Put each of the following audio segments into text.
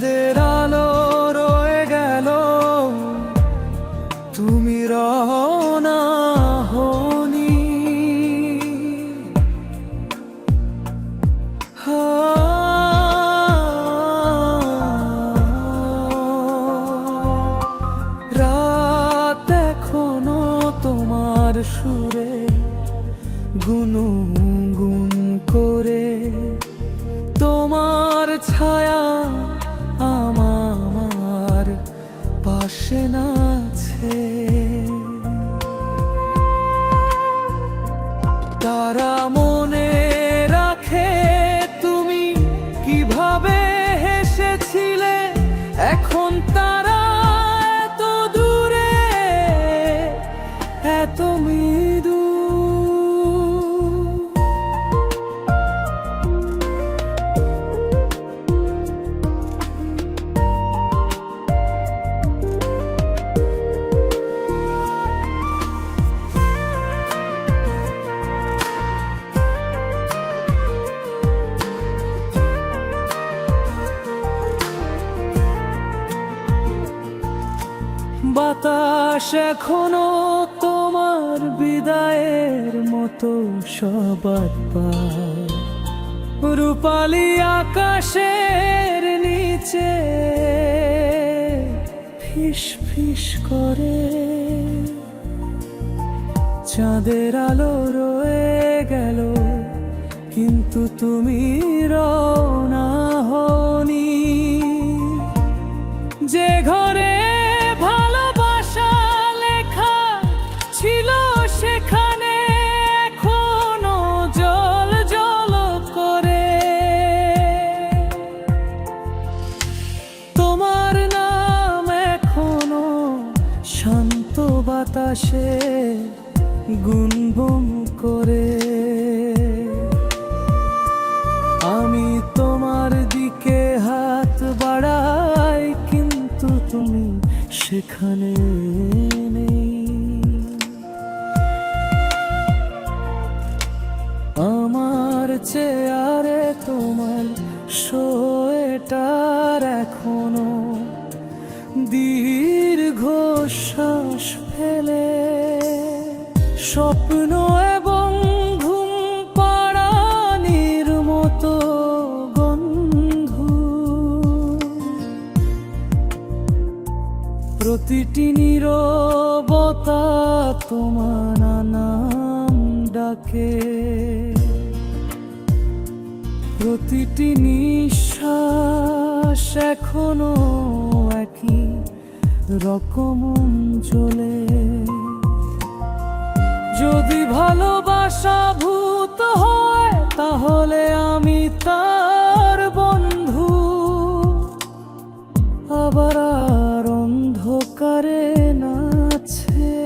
চাঁদের আলো রয়ে গেল, তুমি রওনা হওনি। রাত এখনো তোমার সুরে গুনগুন করে, তোমার ছায়া আমার পাশে নাচে। তারা মনে রাখে তুমি কিভাবে হেসেছিলে, এখন তারা এত দূরে, এত মৃদু। বাতাস এখনো তোমার বিদায়ের মতো সবার পায়, রূপালী আকাশের নিচে ফিস ফিস করে। চাঁদের আলো রয়ে গেল, কিন্তু তুমি রওনা হওনি। যে ঘরে ভালোবাসা লেখা ছিল, সেখানে এখনো জল জল করে। তোমার নাম এখনো শান্ত বাতাসে গুনগুন করে। আমি তোমার দিকে হাত বাড়াই, কিন্তু তুমি সেখানে নেই। আমার চেয়ারে তোমার সোয়েটার এখনো দীর্ঘ শ্বাস ফেলে। স্বপ্ন এবং ঘুম পাড়ানির মতো গন্ধ, প্রতিটি নীরবতা তোমার নাম ডাকে। প্রতিটি নিঃশ্বাস এখনো একই রকম জ্বলে। যদি ভালোবাসা ভূত হয়, তাহলে আমি তার বন্ধু। আবার আর অন্ধকারে নাচে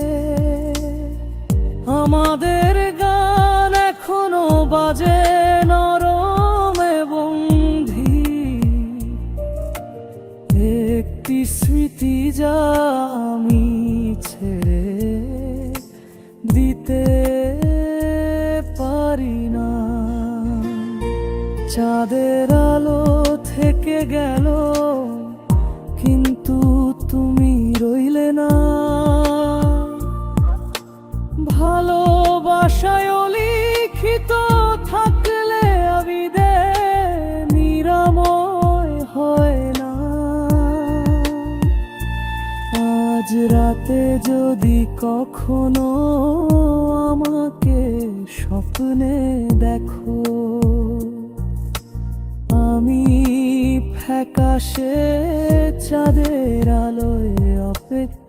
আমাদের গান, এখনো বাজে নরম এবং ধীর। একটি স্মৃতি যা আমি ছেড়ে দিতে পারি না। চাঁদের আলো থেকে গেল, কিন্তু তুমি রইলে না। ভালোবাসায় লিখিত থাকলে আবিদে নিরাময় হয় না। আজ রাতে যদি কখনো আমাকে স্বপ্নে দেখো, আমি ফ্যাকাশে চাঁদের আলোয় অপেক্ষা